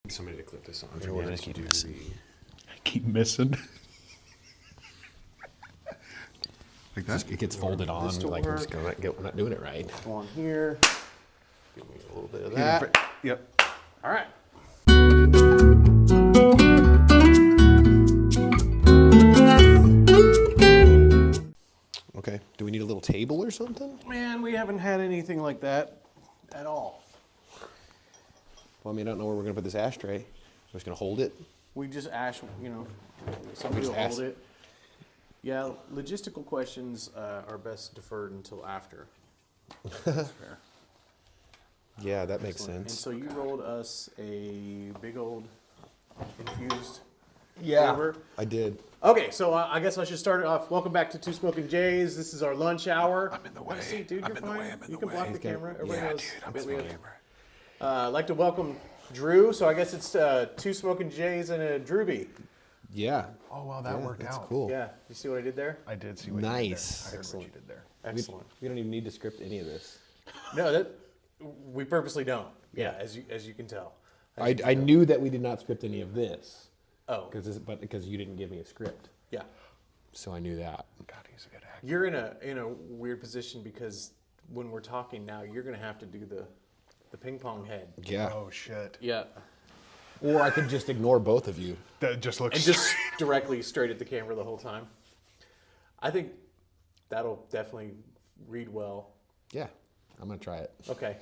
Somebody to clip this on. We're gonna keep missing. Keep missing. Like that? It gets folded on. to Like we're work. just gonna we're not doing it right. Go on here. Give me a little bit of that. Yep. All right. Okay. Do we need a little table or something? Man, we haven't had anything like that at all. Well, I mean, I don't know where we're gonna put this ashtray. We're just gonna hold it. We just somebody will ask. hold it. Yeah, logistical questions are best deferred until after. That's fair. Yeah, that makes Excellent. sense. And so you rolled us a big old infused Yeah, flavor. I did. Okay, so I guess I should start it off. Welcome back to Two Smokin' Jays. This is our lunch hour. I'm in the Have way. a seat, dude. I'm You're in the fine. way. I'm in You the can block way. the camera. Everybody Yeah, knows. dude, I'm in the camera. I'd like to welcome Drew. So I guess it's Two Smokin' Jays and a Drewby. Yeah. Oh, well, that worked That's out. cool. Yeah, you see what I did there? I did see what Nice. you did there. I heard Excellent. what you did there. Excellent. We don't even need to script any of this. No, that we purposely don't. Yeah, as you can tell. I knew that we did not script any of this. Oh, Because you didn't give me a script, yeah. so I knew that. God, he's a good actor. You're in a weird position because when we're talking now, you're gonna have to do the ping pong head. Yeah. Oh, shit. Yeah. Or I could just ignore both of you. That just looks... And just directly straight at the camera the whole time. I think that'll definitely read well. Yeah, I'm gonna try it. Okay.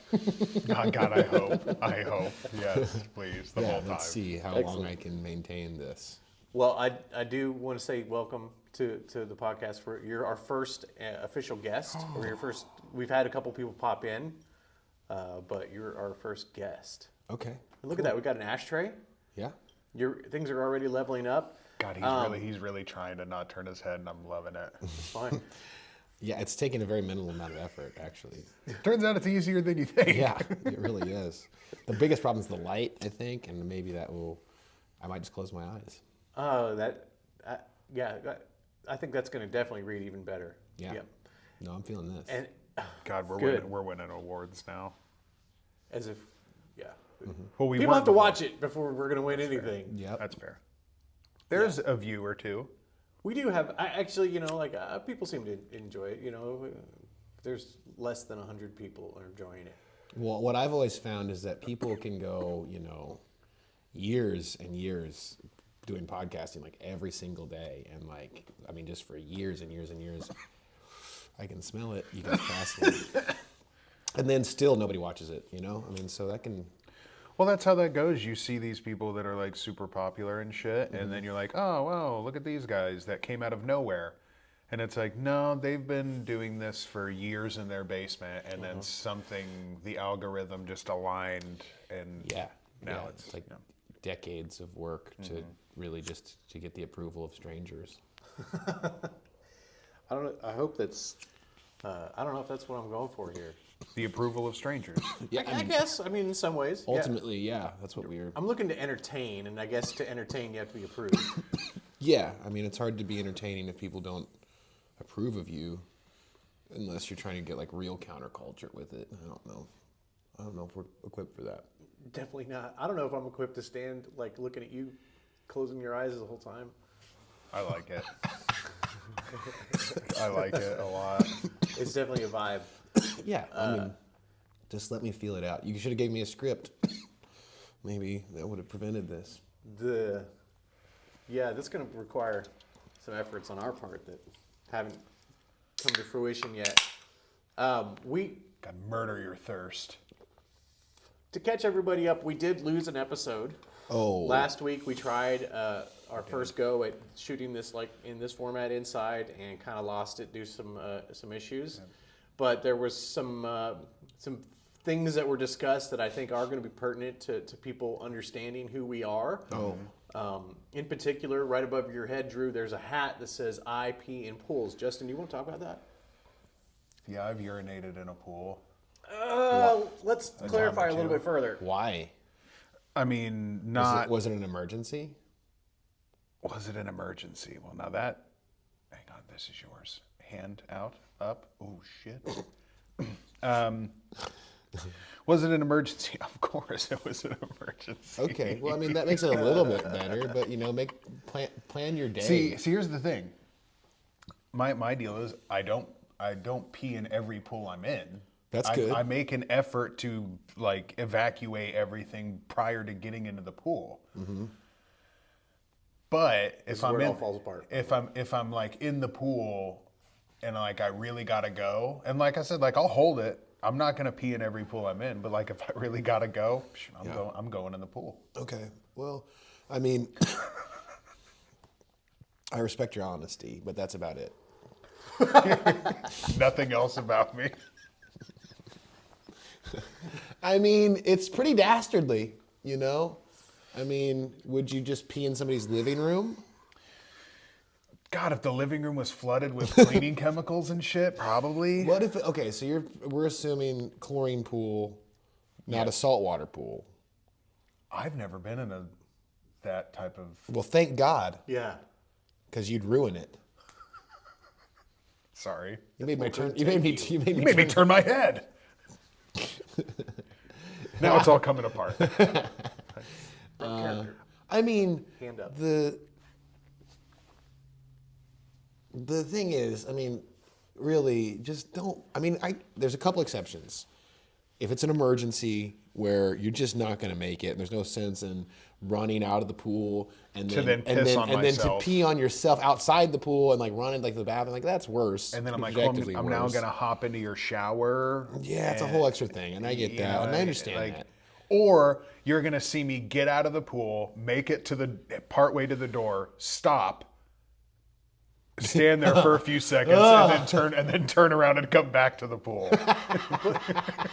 God, I hope. I hope. Yes, please. The Yeah, whole time. let's see how Excellent. long I can maintain this. Well, I do want to say welcome to the podcast. You're our first official guest, or your first. We've had a couple people pop in, but you're our first guest. Okay. And look at that, we got an ashtray. Yeah. Your things are already leveling up. God, he's really trying to not turn his head, and I'm loving it. It's fine. Yeah, it's taken a very minimal amount of effort, actually. Turns out it's easier than you think. Yeah, it really is. The biggest problem is the light, I think, and maybe I might just close my eyes. Oh, I think that's going to definitely read even better. Yeah. Yep. No, I'm feeling this. And God, Good. we're winning awards now. as if, yeah. Well, we People weren't have to before. watch it before we're going to win anything. Yep. That's fair. There's a view or two. We do have, actually, people seem to enjoy it. There's less than 100 people are enjoying it. Well, what I've always found is that people can go, years and years doing podcasting, like every single day, and just for years and years and years. I can smell it. You guys pass me, and then still nobody watches it. So that can. Well, that's how that goes. You see these people that are like super popular and shit, and then you're like, oh, wow, look at these guys that came out of nowhere. And it's like, no, they've been doing this for years in their basement, and then the algorithm just aligned, and now it's like decades of work to really just to get the approval of strangers. I don't know. I hope that's, I don't know if that's what I'm going for here. the approval of strangers. Yeah, I guess, in some ways. Yeah. ultimately, yeah, that's what we're. I'm looking to entertain, and I guess to entertain, you have to be approved. Yeah, it's hard to be entertaining if people don't approve of you, unless you're trying to get like real counterculture with it. I don't know if we're equipped for that. Definitely not. I don't know if I'm equipped to stand, looking at you, closing your eyes the whole time. I like it. I like it a lot. It's definitely a vibe. Yeah, just let me feel it out. You should have gave me a script. Maybe that would have prevented this. That's going to require some efforts on our part that haven't come to fruition yet. God, murder your thirst. To catch everybody up, we did lose an episode. Oh. Last week we tried our first go at shooting this in this format inside and kind of lost it due to some issues. Yeah. But there was some things that were discussed that I think are going to be pertinent to people understanding who we are. Oh. In particular, right above your head, Drew, there's a hat that says I pee in pools. Justin, you want to talk about that? Yeah, I've urinated in a pool. Let's clarify a little bit further. Why? Not... Was it an emergency? Was it an emergency? Well, now that... Hang on, this is yours. Hand out, up. Oh, shit. Was it an emergency? Of course, it was an emergency. Okay, well, I mean that makes it a little bit better, but you know, plan your day. See, here's the thing. My deal is I don't pee in every pool I'm in. That's good. I make an effort to like evacuate everything prior to getting into the pool. Mm-hmm. But if I'm where it in, all falls apart. if I'm like in the pool and like I really gotta go, and like I said, like I'll hold it. I'm not gonna pee in every pool I'm in, but like if I really gotta go, I'm going in the pool. Okay, well, I mean, I respect your honesty, but that's about it. Nothing else about me. I mean, it's pretty dastardly, you know? I mean, would you just pee in somebody's living room? God, if the living room was flooded with cleaning chemicals and shit, probably. What if, okay, so we're assuming chlorine pool, not a saltwater pool. I've never been in that type of. Well, thank God, Yeah. because you'd ruin it. Sorry. You made my turn. You made me. You made You me. made me turn my head. Now it's all coming apart. I mean, Hand up. the thing is, I mean, really, just don't. I mean, there's a couple exceptions. If it's an emergency where you're just not going to make it, and there's no sense in running out of the pool and To then then piss on then myself. to pee on yourself outside the pool and like running like to the bathroom, like that's worse. And then I'm like, objectively I'm now worse. going to hop into your shower. Yeah, it's a whole extra thing, and I get that, and I understand that. Or you're going to see me get out of the pool, make it to the partway to the door, stop, stand there for a few seconds, and then turn around and come back to the pool.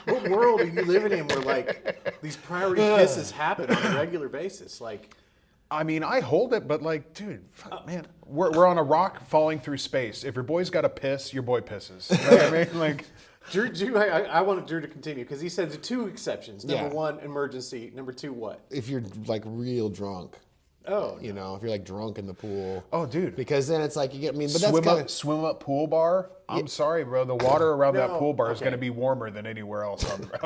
What world are you living in where like these priority pisses happen on a regular basis? Like, I mean, I hold it, but like, dude, fuck, man, we're on a rock falling through space. If your boy's got to piss, your boy pisses. You know what I mean? Like, Drew, I wanted Drew to continue because he said the two exceptions. Number Yeah. one, emergency. Number two, what? If you're like real drunk, Oh, you know, if you're like drunk in the pool. oh, dude. Because then it's like you get. I mean, but that's kind of. Swim up pool bar. I'm sorry, bro. The water around that No, pool bar is okay. going to be warmer than anywhere else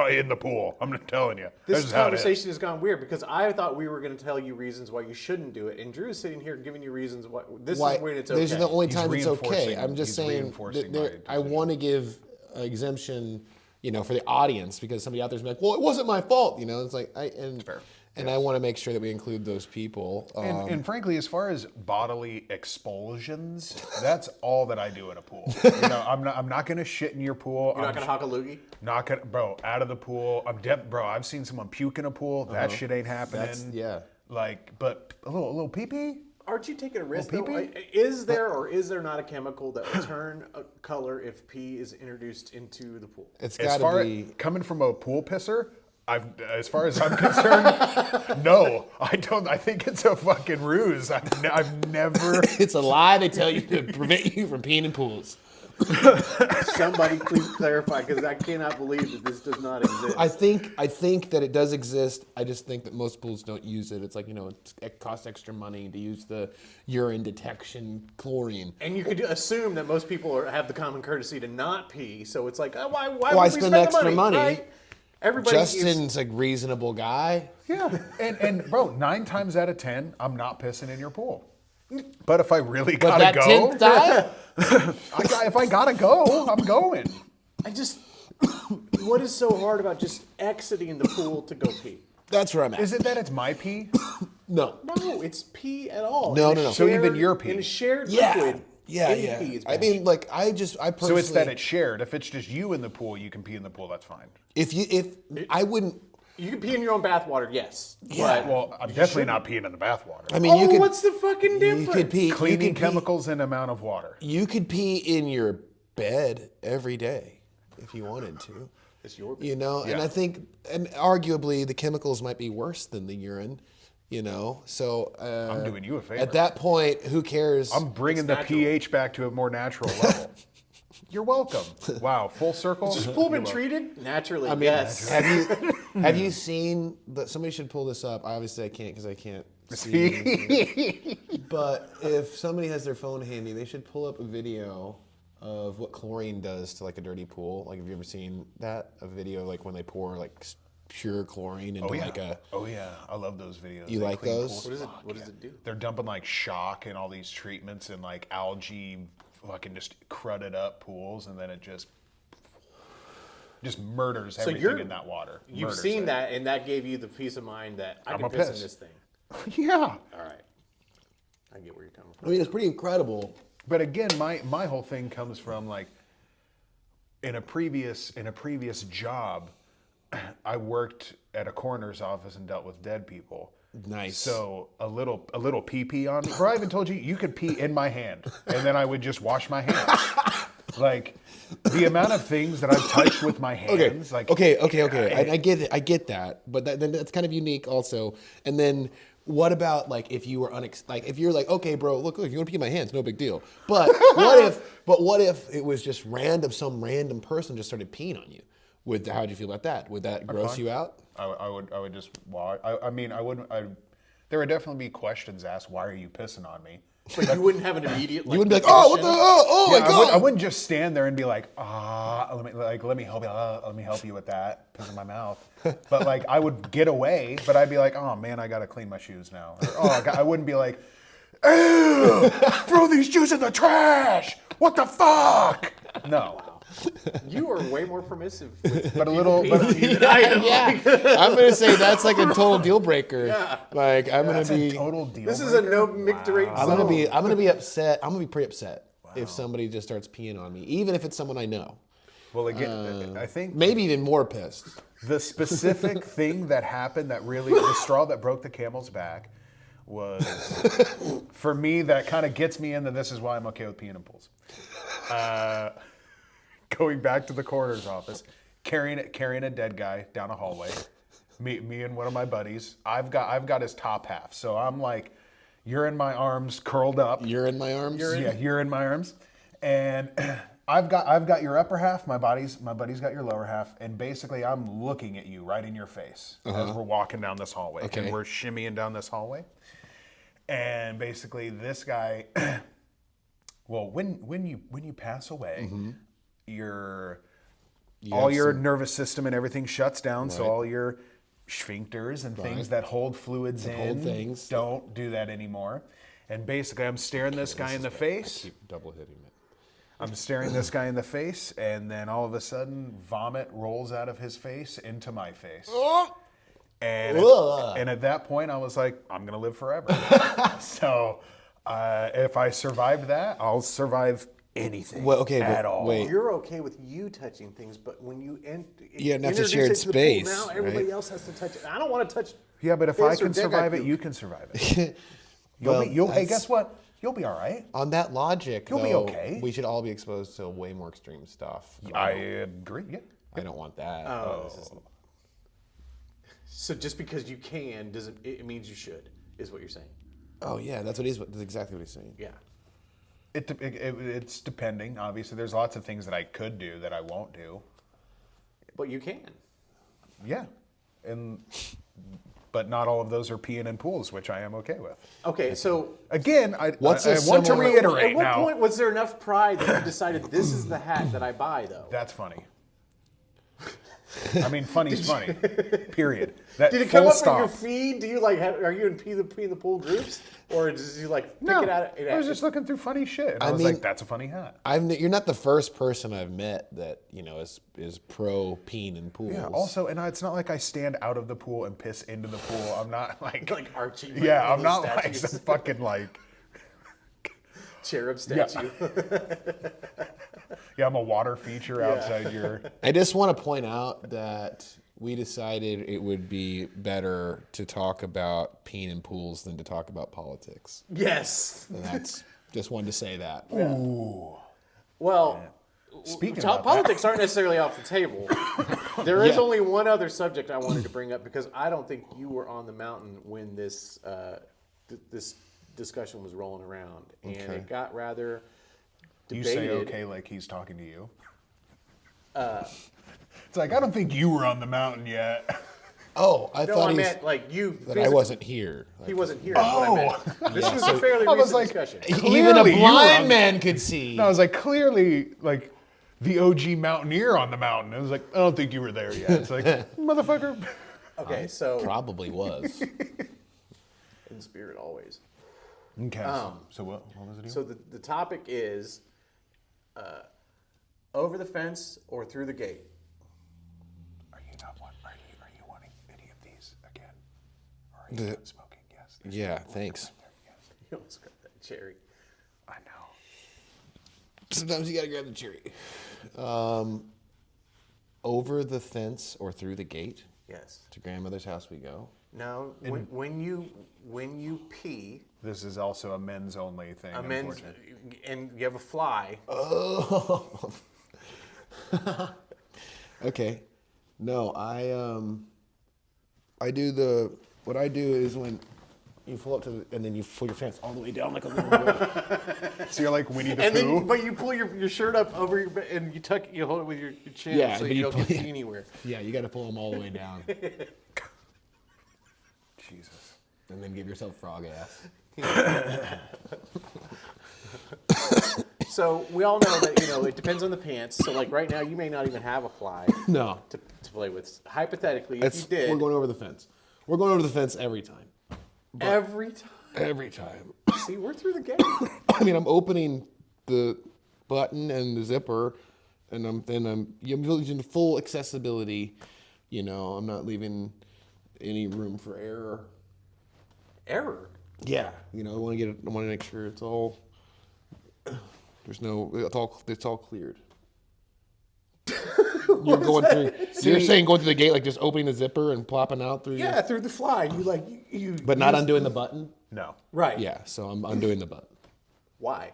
in the pool. I'm just telling you. this That's how it is. conversation has gone weird because I thought we were going to tell you reasons why you shouldn't do it, and Drew's sitting here giving you reasons why this Why, is when it's okay. These are the only He's times it's okay. reinforcing- I'm just he's saying reinforcing that my I want to give an exemption, you know, for the audience because somebody out there's like, well, it wasn't my fault, you know. It's like fair. And I want to make sure that we include those people. And frankly, as far as bodily expulsions, that's all that I do in a pool. You know, I'm not gonna shit in your pool. You're not going to hock a loogie? Not gonna, bro. Out of the pool. Bro. I've seen someone puke in a pool. That shit ain't happening. yeah. Like, but a little pee pee. Aren't you taking a risk Well, though? pee-pee? Is there or is there not a chemical that will turn a color if pee is introduced into the pool? It's As got far to be. coming from a pool pisser, as far as I'm concerned, no, I don't. I think it's a fucking ruse. I've never. It's a lie they tell you to prevent you from peeing in pools. Somebody please clarify because I cannot believe that this does not exist. I think that it does exist. I just think that most pools don't use it. It's like, you know, it costs extra money to use the urine detection chlorine. And you could assume that most people have the common courtesy to not pee, so it's like, oh, why Why would we spend spend extra the money? Right? Everybody Justin's a reasonable guy. Yeah, and bro, 9 times out of 10, I'm not pissing in your pool. But if I really But gotta that go, 10th time, if I gotta go, I'm going. I just, what is so hard about just exiting the pool to go pee? that's where I'm at. Is it that it's my pee? No. No, it's pee at all. No, In a no, no. So even your pee. In a shared Yeah. liquid, Yeah, any yeah. pee is I bad. mean, like, I personally. So it's that it's shared. If it's just you in the pool, you can pee in the pool. That's fine. if I wouldn't. You can pee in your own bathwater, yes. Yeah. But, Well, I'm definitely not peeing in the bathwater. I mean, oh, you could. what's the fucking difference? You could pee. Cleaning you could pee- chemicals and amount of water. You could pee in your bed every day if you wanted to. It's your You know, and Yeah. I think, and arguably, the chemicals might be worse than the urine. You know, so I'm doing you a favor. at that point, who cares? I'm bringing the natural. pH back to a more natural level. You're welcome. Wow, full circle. Has this pool been treated? Naturally, I mean, yes. have you seen? Somebody should pull this up. Obviously, I can't because I can't see. But if somebody has their phone handy, they should pull up a video of what chlorine does to like a dirty pool. Like, have you ever seen that? A video like when they pour like pure chlorine into like a. Oh yeah, I love those videos. You They like clean those? pools. What does it do? They're dumping like shock and all these treatments and like algae, fucking just crudded up pools, and then it just murders everything in that water. You've Murders seen it. that, and that gave you the peace of mind that I I'm can a piss in piss. this thing. Yeah. All right, I get where you're coming from. I mean, it's pretty incredible. But again, my whole thing comes from like in a previous job, I worked at a coroner's office and dealt with dead people. Nice. So a little pee on me. Bro, I even told you could pee in my hand, and then I would just wash my hands. Like the amount of things that I've touched with my hands. Okay. I get it. I get that, but then that's kind of unique also. And then what about like if you were like if you're like, okay, bro, look, you want to pee in my hands, no big deal. But what if it was just some random person just started peeing on you? How'd you feel about that? Would that gross you out? I would just watch. I mean, I wouldn't. There would definitely be questions asked. Why are you pissing on me? But you wouldn't have an immediate. Like, You wouldn't be like, oh, what the, oh Yeah, my god. I wouldn't just stand there and be like, let me help you. Let me help you with that. Piss in my mouth. But like, I would get away. But I'd be like, oh man, I gotta clean my shoes now. Or, I wouldn't be like, ew, throw these shoes in the trash. What the fuck? No. You are way more permissive. With But a people little. peeing But, on you than I am. Yeah, I'm gonna say that's like a total deal breaker. Yeah. Like I'm that's gonna a be, total deal. This is a breaker? no micturate I'm zone. gonna be upset. I'm gonna be pretty upset if somebody just starts peeing on me, even if it's someone I know. Well, again, I think Maybe even more pissed. the specific thing that happened that really, the straw that broke the camel's back was, for me, that kind of gets me into this is why I'm okay with peeing in pools. Going back to the coroner's office, carrying a dead guy down a hallway. Me and one of my buddies. I've got his top half, so I'm like, you're in my arms, curled up. You're in my arms. You're in my arms, and I've got your upper half. My buddy's got your lower half, and basically I'm looking at you right in your face as we're walking down this hallway, Okay. and we're shimmying down this hallway, and basically this guy. Well, when you pass away, all your nervous system and everything shuts down, so all your sphincters and things that hold fluids don't do that anymore. And basically, I'm staring this guy in the face. Keep double hitting it. I'm staring this guy in the face, and then all of a sudden, vomit rolls out of his face into my face. And at that point, I was like, I'm gonna live forever. So if I survived that, I'll survive anything. Well, okay, at but all. wait. You're okay with you touching things, but when you Yeah, and that's a introduce shared it to the pool, space, now everybody right? else has to touch it. I don't want to touch. Yeah, but if I piss or can dick, survive I it, puke. you can survive it. Hey, that's- guess what? You'll be all right. On that logic, You'll be though, okay. we should all be exposed to way more extreme stuff. I agree. Yeah. I don't want that. So just because you can doesn't it means you should is what you're saying? Oh yeah, that's exactly what he's saying. Yeah. It's depending. Obviously, there's lots of things that I could do that I won't do. But you can. Yeah, but not all of those are peeing in pools, which I am okay with. Okay, so Again, I What's a want to similar- reiterate at what now. point was there enough pride that you decided this is the hat that I buy though? That's funny. I mean, funny's funny. Period. That Did it full come up stop. in your feed? Do you like are you in pee the pool groups? Or does you like pick No, it out? I was just looking through funny shit. And I was mean- like, that's a funny hat. You're not the first person I've met that is pro peeing in pools. Yeah. Also, and it's not like I stand out of the pool and piss into the pool. I'm not like Archie. Yeah, I'm those not like statues. some fucking like. Cherub statue. Yeah, I'm a water feature outside your. I just want to point out that we decided it would be better to talk about peeing in pools than to talk about politics. Yes. And that's just wanted to say that. Well, Speaking ta- about politics aren't necessarily off the table. There is only one other subject I wanted to bring up because I don't think you were on the mountain when this this discussion was rolling around, and Okay. it got rather You debated. say okay like he's talking to you. It's like I don't think you were on the mountain yet. Oh, I No, thought I he's, meant like you. that I wasn't here. He wasn't here. Is what I meant. This was a fairly I was recent like, discussion. Even a Clearly you were blind on- man could see. No, I was like, clearly, like, the OG mountaineer on the mountain. I was like, I don't think you were there yet. It's like, motherfucker. Okay, so Probably was. in spirit always. Okay. So what was it? So the topic is over the fence or through the gate. Are you wanting any of these again? Or are you done smoking? Yes. Yeah, thanks. Yes. You almost got that cherry. I know. Sometimes you gotta grab the cherry. Over the fence or through the gate? Yes. To grandmother's house we go. No. When you pee, This is also a men's only thing. and you have a fly. Oh. Okay. No, I do what I do is when you pull up to and then you pull your pants all the way down like a little boy. So you're like Winnie the And Pooh? then, but you pull your shirt up over your and you hold it with your chin Yeah, so but you you don't pull- get pee anywhere. Yeah, you gotta pull them all the way down. Jesus. And then give yourself frog ass. So we all know that it depends on the pants. So like right now you may not even have a fly No. to play with. Hypothetically, if you did, We're going over the fence. We're going over the fence every time. every time. Every time. See, we're through the gate. I mean, I'm opening the button and the zipper, and I'm using full accessibility. I'm not leaving any room for error. Error. Yeah. I want to make sure it's all. It's all cleared. You're going through. You're saying going through the gate, like just opening the zipper and plopping out through. Yeah, through the fly. You. But not undoing the button. No. Right. Yeah. So I'm undoing the button. Why?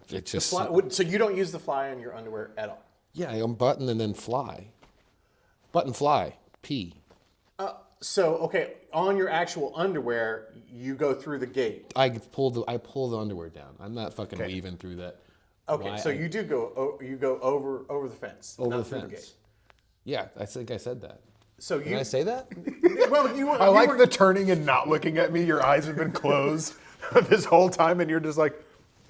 It's just. So you don't use the fly on your underwear at all. Yeah, I unbutton and then fly. Button fly. P. So okay, on your actual underwear, you go through the gate. I pull the underwear down. I'm not fucking weaving through that. Okay, Why so I- you do go over the fence. over not the through fence. gate. Yeah, I think I said that. So Did you. I say that? Well, you. I like the turning and not looking at me. Your eyes have been closed this whole time, and you're just like,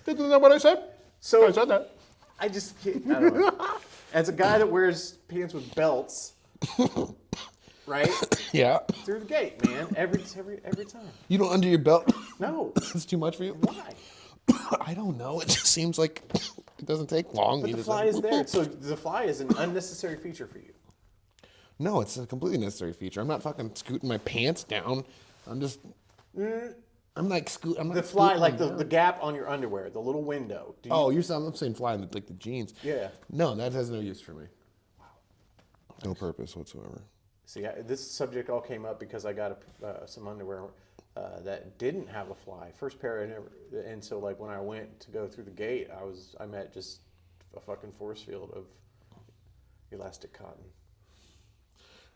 isn't that what I said? So I said that. I just can't. I don't know. As a guy that wears pants with belts, right Yeah. through the gate, man, every time. You don't undo your belt. No. It's too much for you. Why? I don't know. It just seems like it doesn't take long. But You the just fly like, is there. So the fly is an unnecessary feature for you. No, it's a completely necessary feature. I'm not fucking scooting my pants down. I'm just. I'm like scoot. I'm not The fly, scooting like them the down. gap on your underwear, the little window. Do you, Oh, I'm saying fly like the jeans. Yeah. No, that has no use for me. No purpose whatsoever. See, this subject all came up because I got some underwear that didn't have a fly. First pair I never, and so like when I went to go through the gate, I met just a fucking force field of elastic cotton.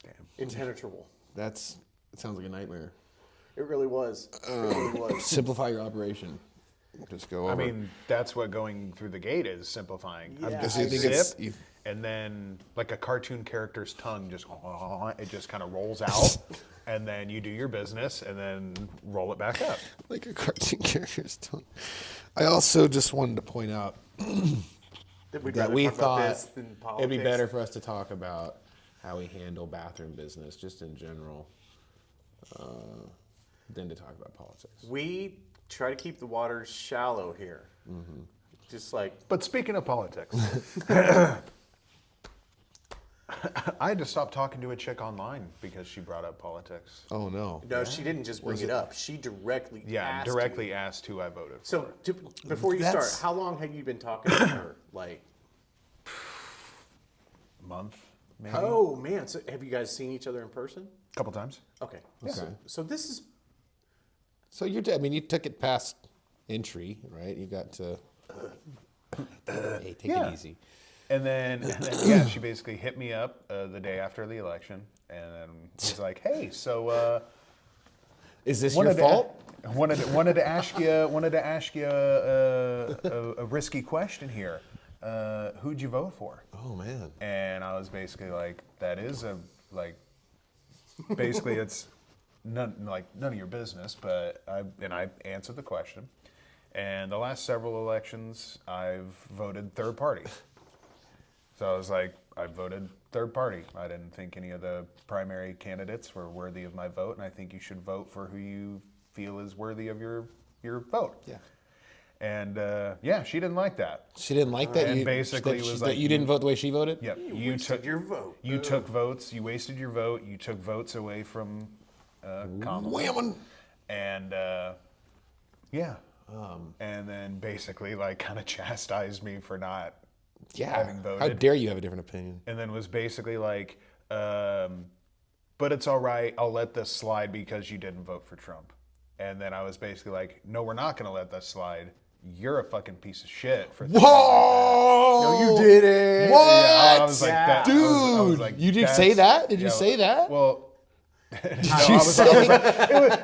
Damn. Impenetrable. It sounds like a nightmare. It really was. It really was. Simplify your operation. Just go over. I mean, that's what going through the gate is, simplifying. Yeah, Because you I think zip, it's And then, like a cartoon character's tongue, it just kind of rolls out, and then you do your business, and then roll it back up. like a cartoon character's tongue. I also just wanted to point out That we'd that rather we talk about thought this than it'd be politics. better for us to talk about how we handle bathroom business, just in general, than to talk about politics. We try to keep the waters shallow here. Mm-hmm. Just like But speaking of politics, I had to stop talking to a chick online because she brought up politics. Oh no! no, she didn't just bring it up. She directly Yeah, asked directly you. asked who I voted for. So before you start, That's- how long have you been talking to her? Like, Month, maybe? oh man, so have you guys seen each other in person? A couple times. Okay. Okay. So this is So you took it past entry, right? You got to. Hey, take Yeah. it easy. And then yeah, she basically hit me up the day after the election, and then was like, "Hey, so Is this your wanted fault? wanted to ask you a risky question here. Who'd you vote for?" Oh man. And I was basically like, "That is a like basically it's none of your business, but I answered the question. And the last several elections, I've voted third party. So I was like, I voted third party. I didn't think any of the primary candidates were worthy of my vote, and I think you should vote for who you feel is worthy of your vote. Yeah. And yeah, she didn't like that. She didn't like that. And You, basically that it was that like you didn't vote the way she voted. Yep. You wasted your vote. You took votes. You wasted your vote. You took votes away from Kamala. Whammon. And yeah. And then basically like kind of chastised me for not having voted. How dare you have a different opinion? And then was basically like, but it's all right. I'll let this slide because you didn't vote for Trump. And then I was basically like, no, we're not going to let this slide. You're a fucking piece of shit for thinking Whoa! No, you didn't. What? Yeah, I was like, that, Dude, I was like, you did say that? Did you yeah, say that? Well, Did you say?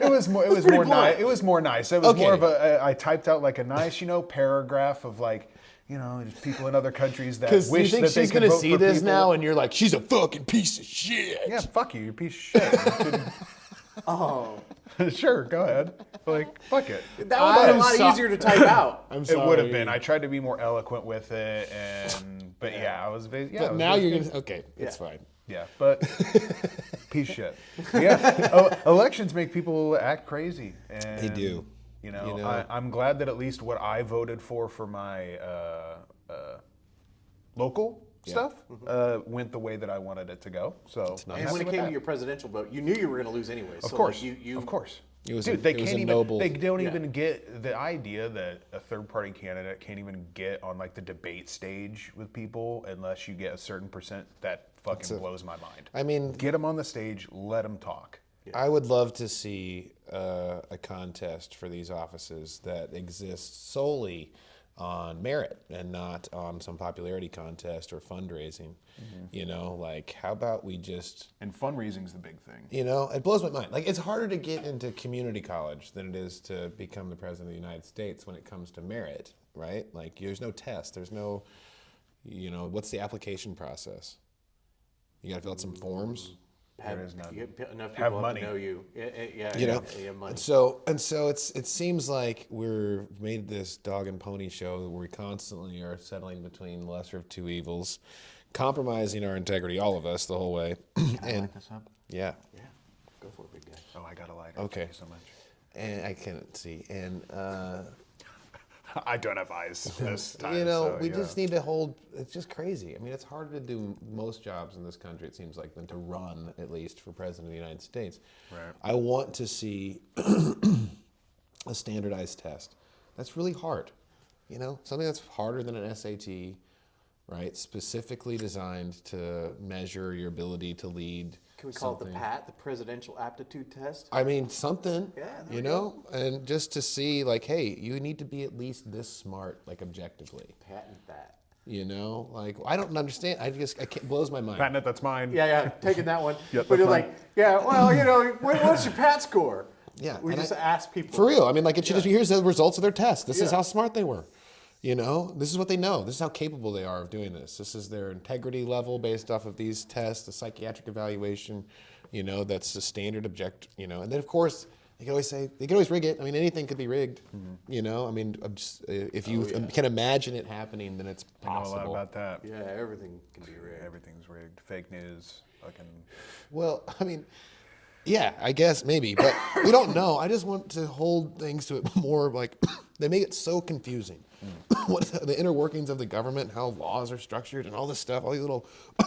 it was more nice. It was more nice. It was Okay. more of a. I typed out like a nice, paragraph of like, just people in other countries that Because you wish think that they she's could gonna vote see for this people. now, and you're like, she's a fucking piece of shit. Yeah, fuck you, piece of shit. Oh, Sure, go ahead. Like, fuck it. that would have been I'm a lot so- easier to type out. I'm It sorry. would have been. I tried to be more eloquent with it, but yeah, I was. Yeah, I But was now you're basically- gonna. Okay, it's fine. Yeah, but piece of shit. Yeah, elections make people act crazy. And, They do. I'm glad that at least what I voted for my local stuff went the way that I wanted it to go. So, I'm And happy when it with came that. to your presidential vote, you knew you were going to lose anyway. Of so course, like you of course. It was Dude, a- they it was can't a even. noble- They don't Yeah. even get the idea that a third-party candidate can't even get on like the debate stage with people unless you get a certain percent. That fucking blows my mind. I mean, Get them on the stage, let them talk. I would love to see a contest for these offices that exists solely on merit and not on some popularity contest or fundraising. Like how about we just, And fundraising's the big thing. it blows my mind. Like it's harder to get into community college than it is to become the president of the United States when it comes to merit, right? Like there's no test, there's no, what's the application process? You got to fill out some forms. have, There is none. you have enough Have people money. to know you. Yeah, You know, you have money. and so it seems like we're made this dog and pony show where we constantly are settling between the lesser of two evils, compromising our integrity, all of us, the whole way. And Light this up? yeah, Yeah, go for it, big guy. Oh, I got a lighter. Okay. Thank you so much. and I can't see, and I don't have eyes this time. we just need to hold. It's just crazy. I mean, it's harder to do most jobs in this country, it seems like, than to run, at least for president of the United States. Right. I want to see a standardized test. That's really hard. Something that's harder than an SAT, right? Specifically designed to measure your ability to lead. Can we call it something. the PAT, the Presidential Aptitude Test? I mean, something, Yeah, there we go. and just to see, like, hey, you need to be at least this smart, like, objectively. Patent that. Like, I don't understand. I can't, it blows my mind. Patent it, that's mine. Yeah, taking that one. Yep, but you're that's like, yeah, well, what's your PAT score? Yeah, We and just I- ask people. For real. I mean, like, it should just be, here's the results of their test. This is Yeah. how smart they were. This is what they know. This is how capable they are of doing this. This is their integrity level based off of these tests, the psychiatric evaluation, that's the standard and then, of course, they can always rig it. I mean, anything could be rigged, I mean, if you can imagine it happening, then it's I know a lot possible. about that. Yeah, everything can be rigged. Everything's rigged. Fake news. Fucking. Well, I mean, yeah, I guess maybe, but we don't know. I just want to hold things to it more like they make it so confusing. What the inner workings of the government, how laws are structured, and all this stuff. All these little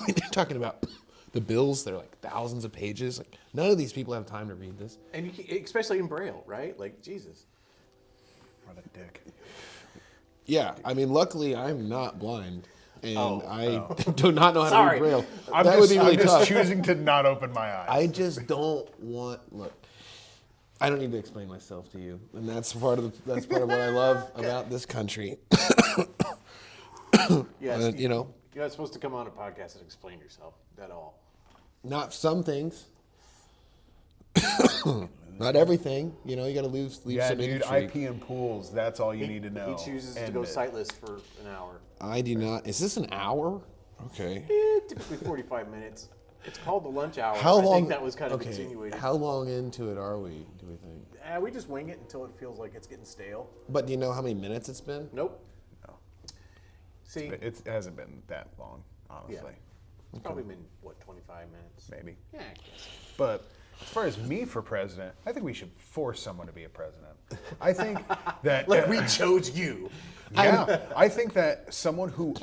you're talking about the bills. They're like thousands of pages. Like none of these people have time to read this. And especially in Braille, right? Like, Jesus. What a dick. Yeah, I mean, luckily I'm not blind, and Oh, I do not know how to Sorry. read Braille. I'm That would be really I'm just tough. choosing to not open my eyes. I just don't want. Look, I don't need to explain myself to you, and that's part of what I love about this country. Yes, You're you're not supposed to come on a podcast and explain yourself at all. not some things, not everything. You got to leave yeah, some dude, intrigue. IP and pools. That's all you need to know. He chooses to End go it. sightless for an hour. I do not. Is this an hour? Okay. Typically 45 minutes. It's called the lunch hour. How long? I think that was kind of insinuated. How long into it are we? Do we think? We just wing it until it feels like it's getting stale. But do you know how many minutes it's been? Nope. No. See, It hasn't been that long, honestly. it's probably been, 25 minutes? Maybe. Yeah, I guess. But as far as me for president, I think we should force someone to be a president. I think that Like we chose you. yeah, I think that someone who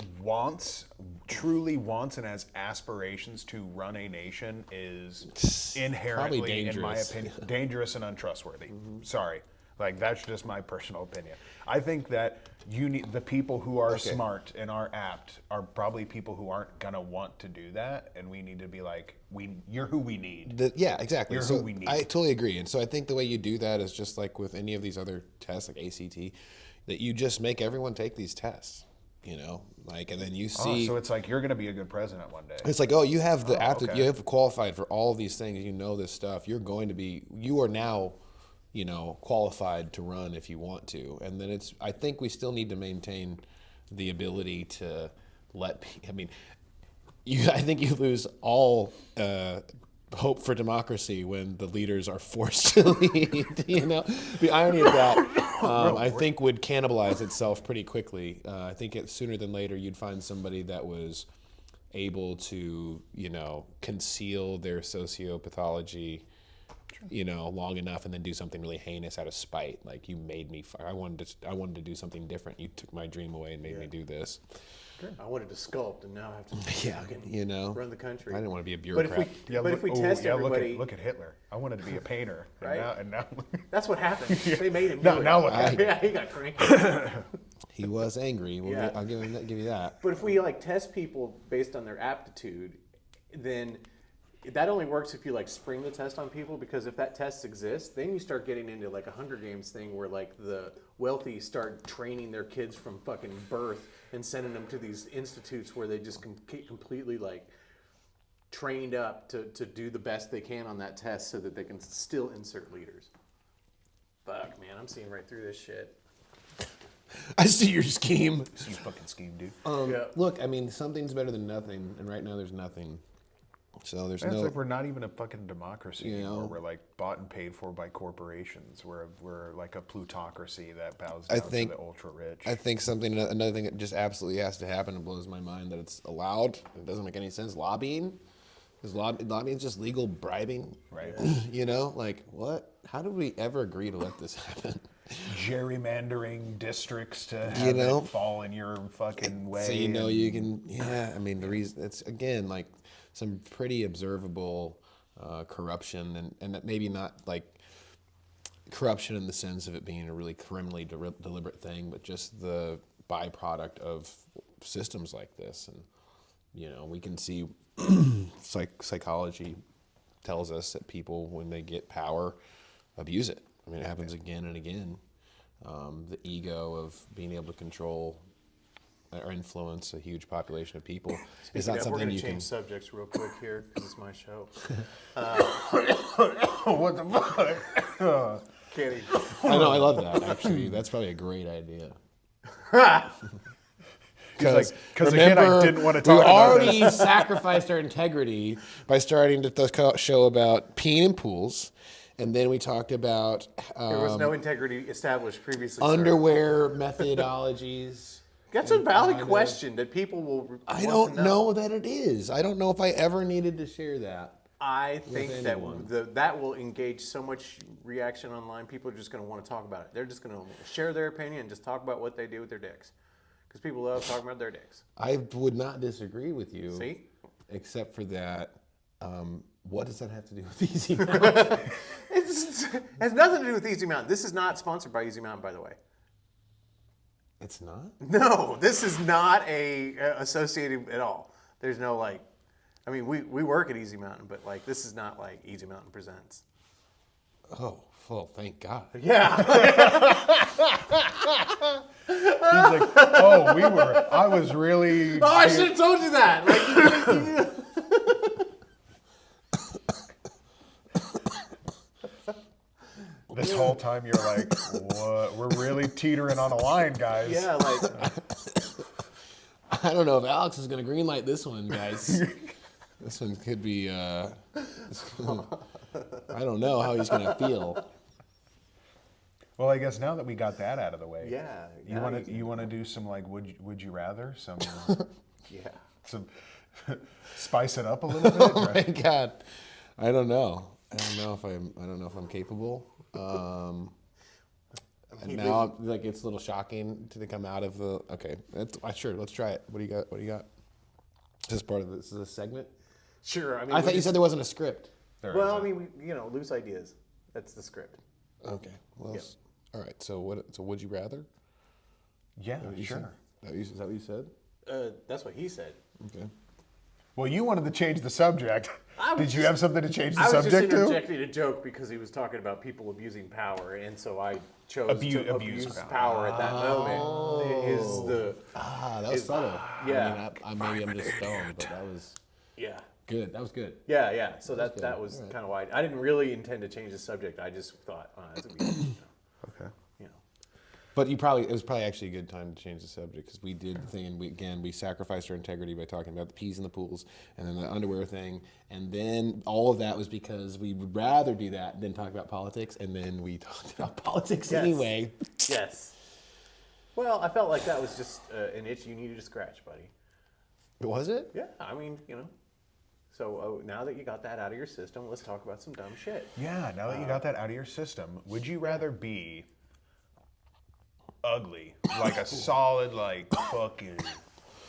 truly wants and has aspirations to run a nation is inherently, in my dangerous. opinion, dangerous and untrustworthy. Sorry. Like, that's just my personal opinion. I think that you need the people who are smart and are apt are probably people who aren't gonna want to do that, and we need to be like, you're who we need. Yeah, exactly. You're so who we need. I totally agree. And so I think the way you do that is just like with any of these other tests, like ACT, that you just make everyone take these tests, you know, like, and then you see. So it's like you're gonna be a good president one day. It's like, oh, you have the okay. you have qualified for all of these things. You know this stuff. You are now, you know, qualified to run if you want to. And then I think we still need to maintain the ability to I think you lose all hope for democracy when the leaders are forced to lead. You know, the irony of that, I think, would cannibalize itself pretty quickly. I think sooner than later you'd find somebody that was able to, you know, conceal their sociopathology, you know, long enough, and then do something really heinous out of spite. Like, you made me. I wanted to do something different. You took my dream away and made me do this. I wanted to sculpt, and now I have to fucking You know, run the country. I didn't want to be a But bureaucrat. if we test everybody, look at Hitler. I wanted to be a painter, Right? And now that's what happened. They made him. No, do it. now look at Yeah, he got cranky. He was angry. Yeah. I'll give you that. But if we like test people based on their aptitude, then that only works if you like spring the test on people, because if that test exists, then you start getting into like a Hunger Games thing where like the wealthy start training their kids from fucking birth and sending them to these institutes where they just get completely like trained up to do the best they can on that test so that they can still insert leaders. Fuck, man, I'm seeing right through this shit. I see your scheme. you fucking scheme, dude. Yeah. Look, I mean, something's better than nothing, and right now there's nothing. So there's It's no. like we're not even a fucking democracy You anymore. know. We're like bought and paid for by corporations. We're like a plutocracy that bows I down think- to the ultra rich. I think another thing that just absolutely has to happen and blows my mind that it's allowed. It doesn't make any sense. Lobbying, because lobbying is just legal bribing, Right. You know, like what? How did we ever agree to let this happen? Gerrymandering districts to have You know? it fall in your fucking way. So you know and- you can. Yeah, I mean the reason it's again like some pretty observable corruption and that maybe not like corruption in the sense of it being a really criminally deliberate thing, but just the byproduct of systems like this. And you know, we can see psychology tells us that people, when they get power, abuse it. I mean, it happens again and again. The ego of being able to control or influence a huge population of people is not We're something going to you can. change subjects real quick here because it's my show. What the fuck? Kidding. I know, I love that. Actually, that's probably a great idea. Because again, I didn't want to talk we about already sacrificed our integrity by starting the show about peeing in pools, and then we talked about There was no integrity established previously. sir. underwear methodologies. That's a valid question that people will. I want don't to know that it is. I don't know if I ever needed to share that. I think that anyone. that will engage so much reaction online. People are just going to want to talk about it. They're just going to share their opinion and just talk about what they do with their dicks, because people love talking about their dicks. I would not disagree with you. See? Except for that, what does that have to do with Easy Mountain? It has nothing to do with Easy Mountain. This is not sponsored by Easy Mountain, by the way. It's not? No, this is not associated at all. There's no like, I mean, we work at Easy Mountain, but like this is not like Easy Mountain presents. Oh, well, thank God. Yeah. He's like, I was really. Oh, I should have told you that. Like, This whole time you're like, what? We're really teetering on a line, guys. yeah, like I don't know if Alex is going to greenlight this one, guys. This one could be. I don't know how he's gonna feel. Well, I guess now that we got that out of the way, Yeah. you want to do some like would you rather some Yeah. some spice it up a little bit? Oh my God, I don't know. I don't know if I'm capable. And now, like, it's a little shocking to come out of the. Okay, sure. Let's try it. What do you got? What do you got? Is this part of this? Is a segment? Sure. I mean, I thought you said there wasn't a script. Well, I mean, loose ideas. That's the script. Okay. Well, all right. So what? So would you rather? Yeah, sure. Is that what you said? That's what he said. Okay. Well, you wanted to change the subject. Did you have something to change the I was subject just to? interjecting a joke because he was talking about people abusing power, and so I chose to abuse power at that moment. Is the that was subtle. yeah. I mean, maybe I'm just stoned, but that was good. That was good. Yeah. So that was kind of why I didn't really intend to change the subject. I just thought, that's a good, Okay. But it was probably actually a good time to change the subject because we did the thing, and we sacrificed our integrity by talking about the peas in the pools and then the underwear thing, and then all of that was because we would rather do that than talk about politics, and then we talked about politics anyway. Yes. Well, I felt like that was just an itch you needed to scratch, buddy. Was it? Yeah, I mean, So now that you got that out of your system, let's talk about some dumb shit. Yeah, now that you got that out of your system, would you rather be ugly, like a solid, like fucking,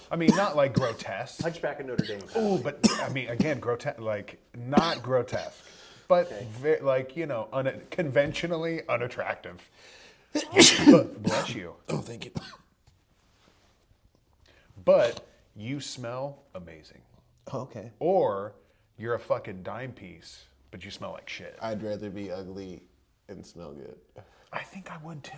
I mean, not like grotesque. Hunchback of Notre Dame. Oh, but I mean, again, grotesque, like not grotesque, but like conventionally unattractive. But, bless you. Oh, thank you. But you smell amazing. Okay. Or you're a fucking dime piece, but you smell like shit. I'd rather be ugly and smell good. I think I would too.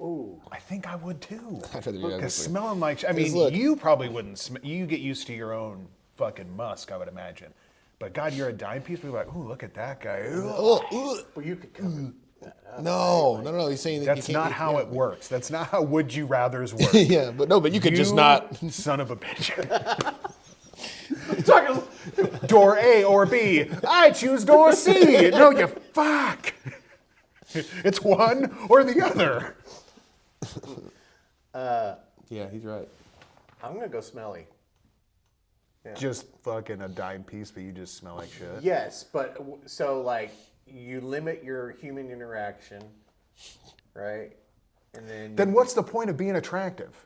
Ooh. I think I would too. I'd rather be ugly. Because smelling like, I mean, look- you probably wouldn't. You get used to your own fucking musk, I would imagine. But God, you're a dime piece. People are like, ooh, look at that guy. Well, you could cover that up. No. He's saying that That's you can't. not how it works. That's not how would you rather's work. Yeah, but you could just not. Son of a bitch. Talking- Door A or B. I choose door C. No, you fuck. It's one or the other. Yeah, he's right. I'm gonna go smelly. Yeah. Just fucking a dime piece, but you just smell like shit. Yes, but so like you limit your human interaction, right? And then What's the point of being attractive?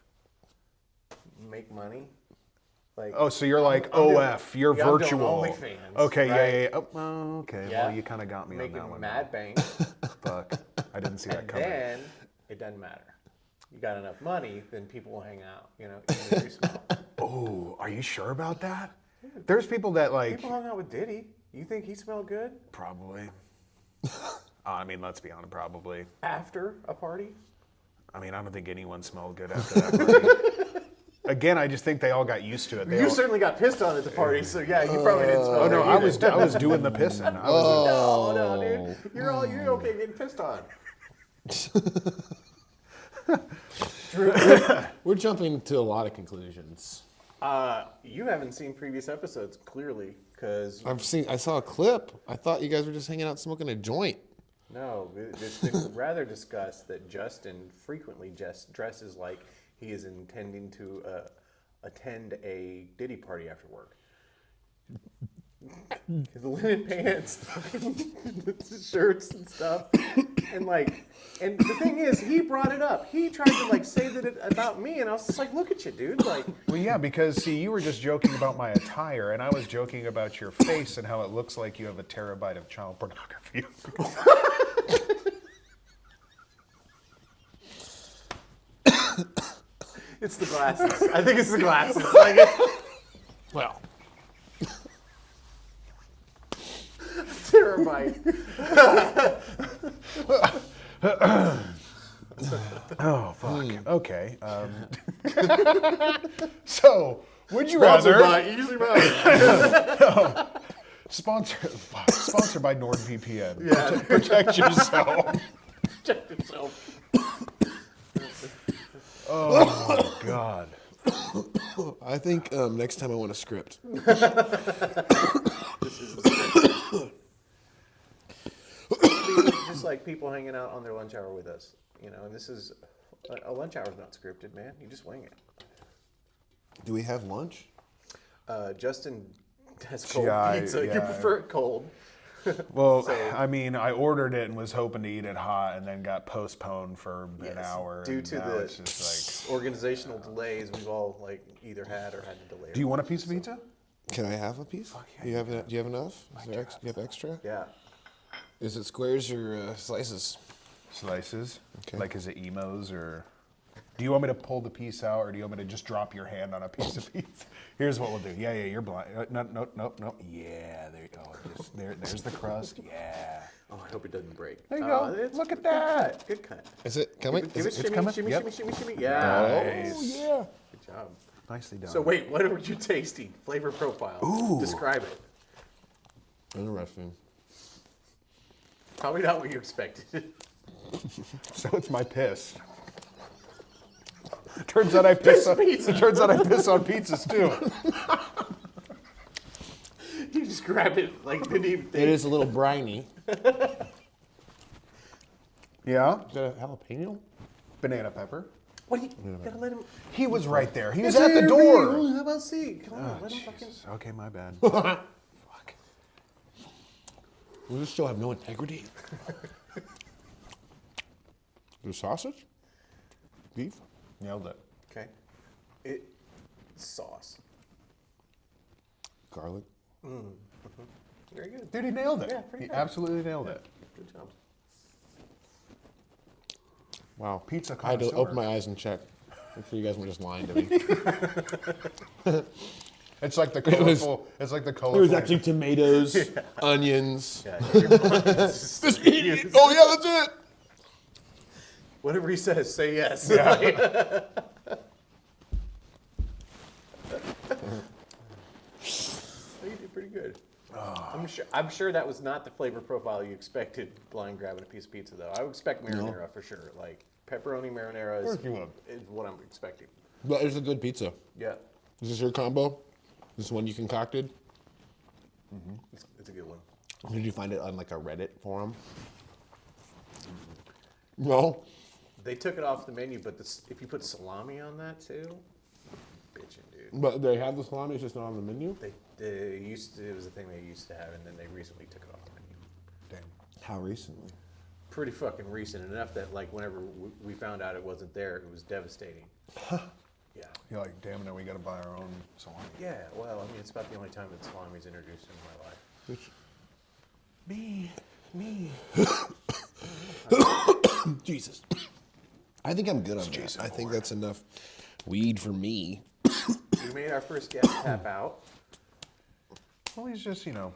make money. Like Oh, so you're like I'm doing- OF, you're yeah, I'm doing virtual. OnlyFans, Okay, right? yeah. Oh, okay. Yeah. Well, you kind of got me on making that one. mad bank, Fuck. I didn't see that and coming. then it doesn't matter. You got enough money, then people will hang out. Even if you smell. Oh, are you sure about that? There's people that like People hung out with Diddy. You think he smelled good probably. I mean, let's be honest, probably. after a party? I mean, I don't think anyone smelled good after that party. Again, I just think they all got used to it. They You all, certainly got pissed on at the party, so yeah, you probably didn't smell oh no, good I either. was doing the pissing. I was No, dude. You're okay getting pissed on. We're jumping to a lot of conclusions. You haven't seen previous episodes, clearly, because I saw a clip. I thought you guys were just hanging out smoking a joint. no, it's been rather discussed that Justin frequently dresses like he is intending to attend a Diddy party after work. His linen pants, the shirts and stuff, and the thing is, he brought it up. He tried to say that it about me, and I was just like, "Look at you, dude!" Like, well, yeah, because see, you were just joking about my attire, and I was joking about your face and how it looks like you have a terabyte of child pornography. it's the glasses. I think it's the glasses. Well, Terabyte. Oh fuck. Okay. So, would you Sponsored rather? by Easy Mountain. Sponsored by NordVPN. Yeah. Protect yourself. Check yourself. Oh God. I think next time I want a script. This is the just like people hanging out on their lunch hour with us, you know. And this is a lunch hour is not scripted, man. You just wing it. Do we have lunch? Justin has cold Yeah, pizza. You yeah. prefer it cold. Well, I mean, I ordered it and was hoping to eat it hot, and then got postponed for an hour. Due and to now the it's just organizational delays we've all like either had or had to delay. like, do you want a piece of pizza? Can I have a piece? Do you have enough? Do you have extra? Yeah. Is it squares or slices? Slices. Okay. Like, is it emos or? Do you want me to pull the piece out, or do you want me to just drop your hand on a piece of pizza? Here's what we'll do. Yeah, you're blind. No. Yeah, there you go. There's the crust. Yeah. Oh, I hope it doesn't break. There you go. Look at that. Good cut. Is it coming? Give it it's shimmy, coming? shimmy, Yep. shimmy. Yeah. Nice. Oh yeah. Good job. Nicely done. So wait, what were you tasting? Flavor profile. Ooh. Describe it. Interesting. Probably not what you expected. So it's my piss. Turns out I piss on pizza. Turns out I piss on pizzas too. You just grabbed it like didn't even It think. is a little briny. Yeah. Is that a jalapeno? Banana pepper. What do you gotta let him? He was right there. He was It's at the Airbnb. door. How about see? Come on, let him fucking. Jesus. Okay, my bad. Does this still have no integrity? The sausage? Beef? Nailed it. Okay. Sauce. Garlic? Very good. Dude, he nailed it. Yeah, pretty He good. absolutely nailed it. Good job. Wow. Pizza I had to connoisseur. open my eyes and check. I'm sure you guys were just lying to me. It's like the was- colorful. It's like the There colorful. was actually tomatoes, onions. Yeah. You're blind. It's just- Oh yeah, that's it. Whatever he says, say yes. You did pretty good. I'm sure that was not the flavor profile you expected blind grabbing a piece of pizza though. I would expect marinara for sure. Like pepperoni marinara course you would. is what I'm expecting. But it's a good pizza. Yeah. Is this your combo? This one you concocted? It's a good one. Did you find it on like a Reddit forum? No. They took it off the menu, but if you put salami on that too, bitchin', dude. But they have the salami, it's just not on the menu? They used to, it was a thing they used to have, and then they recently took it off the menu. Damn. How recently? Pretty fucking recent enough that like whenever we found out it wasn't there, it was devastating. Yeah. You're like, damn it, we got to buy our own salami. Yeah. Well, I mean, it's about the only time that salami's introduced into my life. Which, Me. Jesus. I think I'm good on that. Jason I think Bourne. that's enough weed for me. We made our first guest tap out. Well, he's just, Well,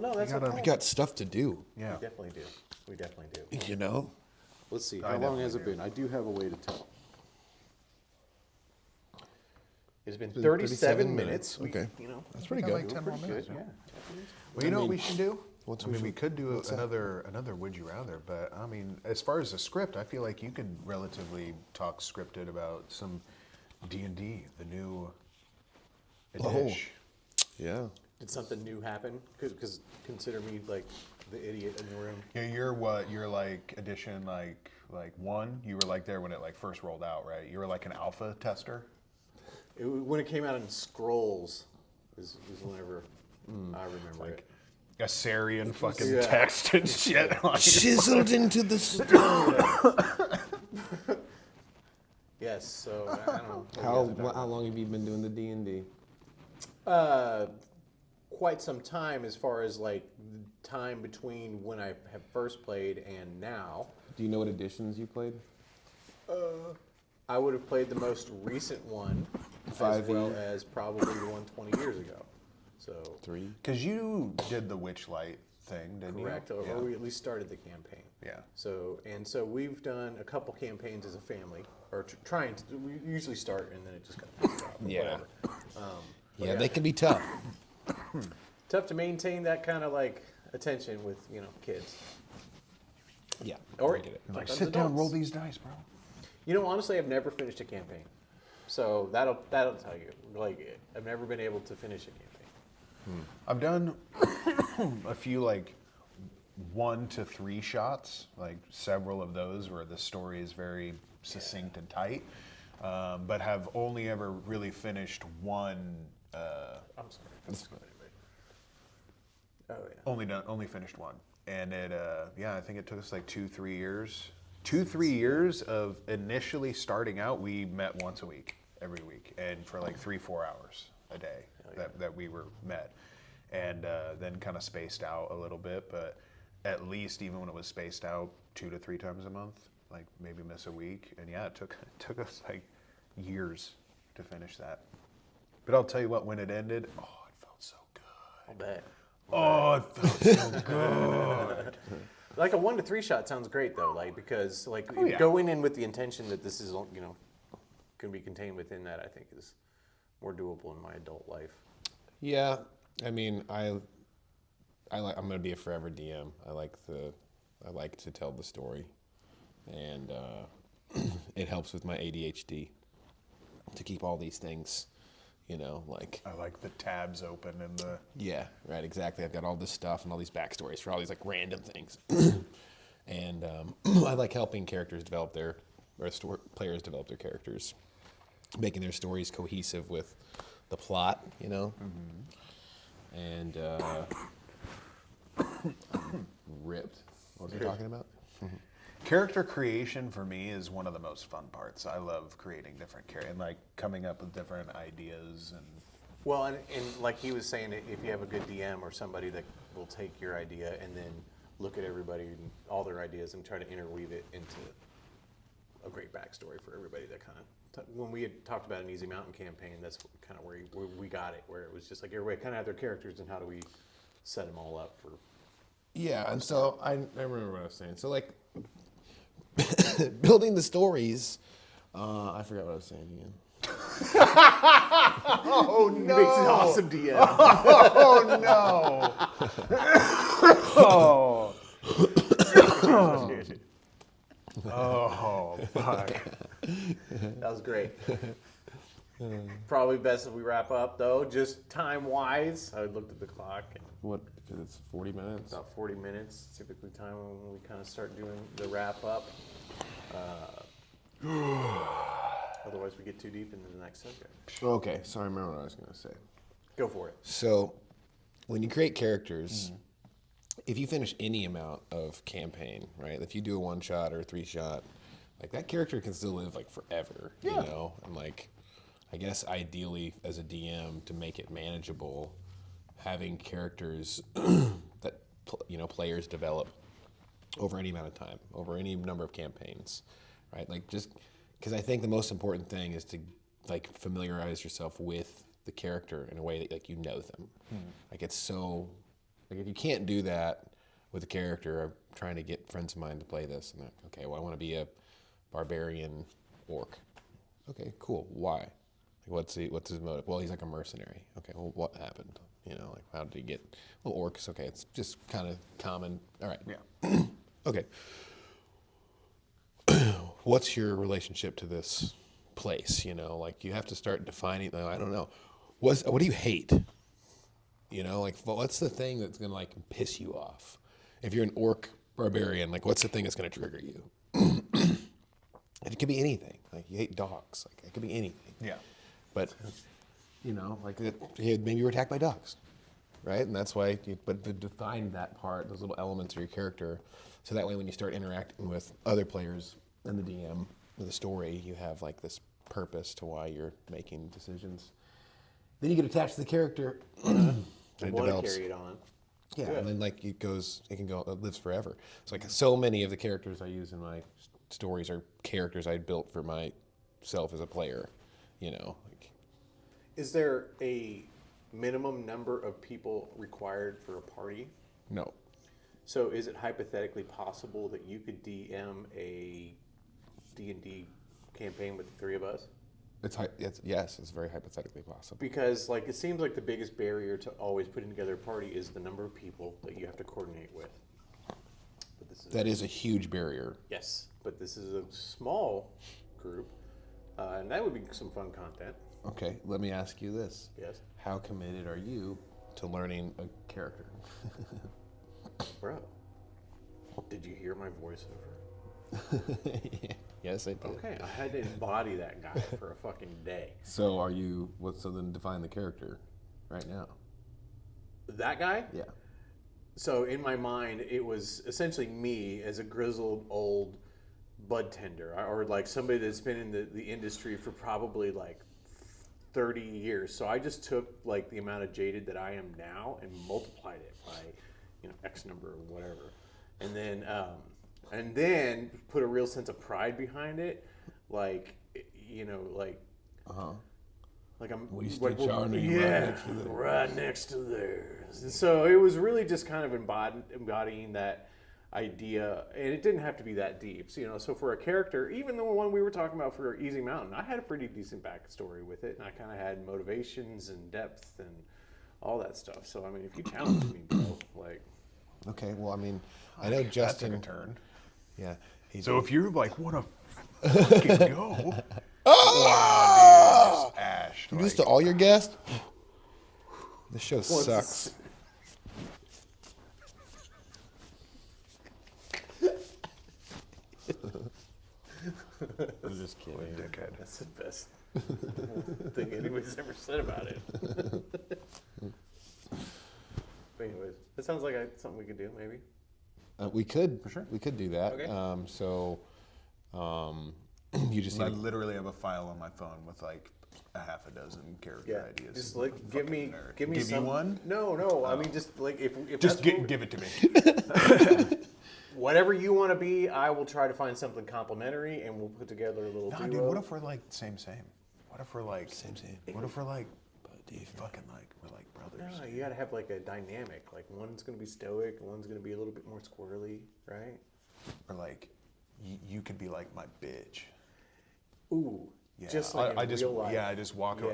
no, that's gotta- okay. We got stuff to do, yeah. We definitely do. We definitely do. you know? Let's see. I How long has it definitely been? I do have a way to tell. It's been been 37 37 minutes. minutes. Okay. That's pretty got good. like 10 more pretty minutes. good. Yeah. Yeah. Well, you know what we should do? what's I we mean, we should- could do what's that? another Would You Rather, but I mean, as far as the script, I feel like you could relatively talk scripted about some D&D, the new edition. Yeah. Did something new happen? Because consider me like the idiot in the room. Yeah, you're what? You're like edition like 1. You were like there when it like first rolled out, right? You were like an alpha tester. When it came out in scrolls, is whenever I remember it. Assyrian fucking Yeah. text and shit. Like, Chiseled into the stone. Yes. So I don't know. How long have you been doing the D&D? Quite some time as far as like the time between when I have first played and now. Do you know what editions you played? I would have played the most recent one, as 5 well years. as probably the one 20 years ago. So 3. Because you did the Witchlight thing, didn't correct, you? or we at least started the campaign. Yeah. So we've done a couple campaigns as a family, or trying to. We usually start and then it just kind of Yeah. whatever. Yeah, they can be tough. Tough to maintain that kind of like attention with kids. Yeah. Or I get it. Like, sometimes sit down, adults. roll these dice, bro. Honestly, I've never finished a campaign. So that'll tell you. Like, I've never been able to finish a campaign. I've done a few like 1 to 3 shots, like several of those where the story is very succinct and tight, but have only ever really finished one. I'm sorry. That's good. Oh yeah. Only finished one, and it I think it took us like 2-3 years. 2-3 years of initially starting out. We met once a week, every week, and for like 3-4 hours a day that we were met, and then kind of spaced out a little bit, but at least even when it was spaced out 2 to 3 times a month, like maybe miss a week, and yeah, it took us like years to finish that. But I'll tell you what, when it ended, oh, it felt so good. I'll bet. Oh, it felt so good. Like a 1 to 3 shot sounds great though, like because like Oh, yeah. going in with the intention that this is can be contained within that, I think is more doable in my adult life. Yeah, I mean, I'm gonna be a forever DM. I like to tell the story, and it helps with my ADHD to keep all these things, like. I like the tabs open and the. Yeah, right, exactly. I've got all this stuff and all these backstories for all these like random things, and I like helping characters develop players develop their characters, making their stories cohesive with the plot, and I'm ripped. What was I talking about? Character creation for me is one of the most fun parts. I love creating different characters and like coming up with different ideas and. Well, and like he was saying, if you have a good DM or somebody that will take your idea and then look at everybody and all their ideas and try to interweave it into a great backstory for everybody, that kind of when we had talked about an Easy Mountain campaign, that's kind of where we got it, where it was just like everybody kind of had their characters and how do we set them all up for. Yeah, and so I remember what I was saying. So like building the stories. I forgot what I was saying again. Oh no! Makes an awesome DM. Oh no! Oh. Oh fuck! That was great. Probably best if we wrap up though, just time wise. I looked at the clock. And What? It's 40 minutes. about 40 minutes, typically time when we kind of start doing the wrap up. Otherwise, we get too deep into the next subject. Okay, so I remember what I was going to say. Go for it. So, when you create characters, if you finish any amount of campaign, right? If you do a 1-shot or a 3-shot, like that character can still live like forever, And like, I guess ideally as a DM to make it manageable, having characters that players develop over any amount of time, over any number of campaigns, right? Like just because I think the most important thing is to like familiarize yourself with the character in a way that like you know them. Like it's so like if you can't do that with a character, I'm trying to get friends of mine to play this, and like, okay, well I want to be a barbarian orc. Okay, cool. Why? Like, what's his motive? Well, he's like a mercenary. Okay, well what happened? Like how did he get? Well, orcs. Okay, it's just kind of common. All right. Yeah. Okay. What's your relationship to this place? Like you have to start defining. I don't know. What do you hate? Like what's the thing that's gonna like piss you off? If you're an orc barbarian, like what's the thing that's gonna trigger you? It could be anything. Like you hate dogs. Like it could be anything. Yeah. But like maybe you were attacked by dogs, right? And that's why. But to define that part, those little elements of your character, so that way when you start interacting with other players and the DM with the story, you have like this purpose to why you're making decisions. Then you get attached to the character, and it Want to develops. carry it on. Yeah, Good. and then like it lives forever. It's like so many of the characters I use in my stories are characters I built for myself as a player. Like, Is there a minimum number of people required for a party? no. So is it hypothetically possible that you could DM a D&D campaign with the 3 of us? Yes, it's very hypothetically possible. Because like it seems like the biggest barrier to always putting together a party is the number of people that you have to coordinate with. But That is a huge barrier. Yes, but this is a small group. And that would be some fun content. Okay, let me ask you this. Yes. How committed are you to learning a character? Bro, did you hear my voiceover? Yes, I did. Okay, I had to embody that guy for a fucking day. So so then define the character right now. That guy? Yeah. So in my mind, it was essentially me as a grizzled old bud tender, or like somebody that's been in the industry for probably like 30 years. So I just took like the amount of jaded that I am now and multiplied it by, X number or whatever. And then put a real sense of pride behind it. Like, like I'm right next to theirs. And so it was really just kind of embodying that idea, and it didn't have to be that deep. So for a character, even the one we were talking about for Easy Mountain, I had a pretty decent backstory with it, and I kind of had motivations and depth and all that stuff. So I mean, if you challenge me, bro, like. Okay, well, I mean, I know Justin. That took a turn. Yeah. So if you're like, want to fucking go? Wow, dude, just ashed. You do this to all your guests? This show sucks. I'm just kidding. Dickhead. That's the best thing anybody's ever said about it. But anyways, that sounds like something we could do, maybe. We could. For sure. We could do that. Okay. You just I need literally have a file on my phone with like a half a dozen character ideas. Just like give me Give some. you one? No. I mean, just like if Just that's give it to me. whatever you want to be, I will try to find something complimentary, and we'll put together a little. Nah, dude. What if we're like same? What if we're like same? What if we're like fucking like we're like brothers? No, you gotta have like a dynamic. Like one's gonna be stoic, one's gonna be a little bit more squirrely, right? Or like you could be like my bitch. Ooh, Yeah, just like I in just real life. I just walk Yeah.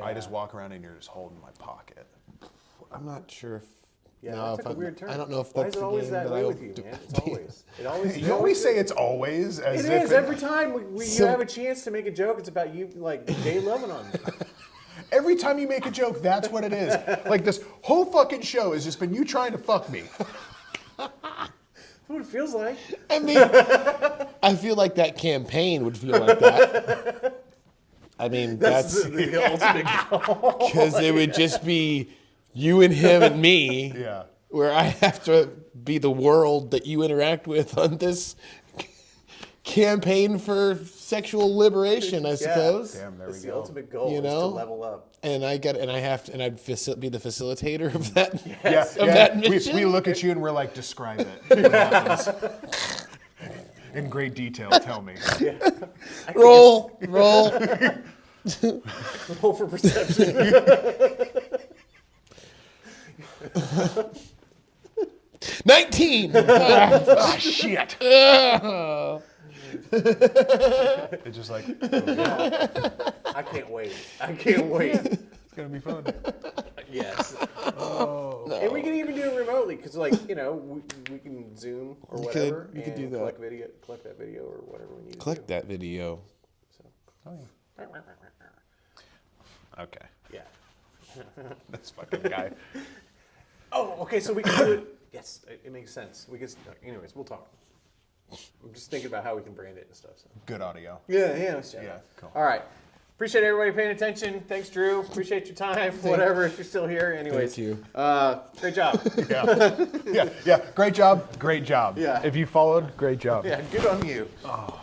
around and you're just holding my pocket. I'm not sure if. Yeah, no, that took a weird turn. I don't know if Why that's is it the always game that that way I with you, do. man? It's always. It always. You always say it's always as It if is every time you So- have a chance to make a joke. It's about you like gay loving on me. Every time you make a joke, that's what it is. Like this whole fucking show has just been you trying to fuck me. That's what it feels like. I mean, I feel like that campaign would feel like that. I mean, that's the ultimate goal. because it would just be you and him and me. Yeah. Where I have to be the world that you interact with on this campaign for sexual liberation, I suppose. Damn, there That's we the go. ultimate goal. You Is know? to level up. And I'd be the facilitator of that. Yes. Of that We mission. look at you and we're like, describe it. What happens? In great detail, tell me. Roll. Roll for perception. 19. Ah, shit. It's just like, I can't wait. it's going to be fun. Yes. Oh. And we can even do it remotely because, like, we can Zoom or We whatever. could do and that. Collect that video or whatever we need to Click do. that video. So. Oh, yeah. Okay. Yeah. This fucking guy. Oh, okay. So we can do it. Yes, it makes sense. We can. Anyways, we'll talk. I'm just thinking about how we can brand it and stuff. So. Good audio. Yeah. Cool. All right. Appreciate everybody paying attention. Thanks, Drew. Appreciate your time. Whatever, if you're still here. Anyways. Thank you. Great job. Yeah. Great job. Yeah. If you followed, great job. Yeah. Good on you. Oh.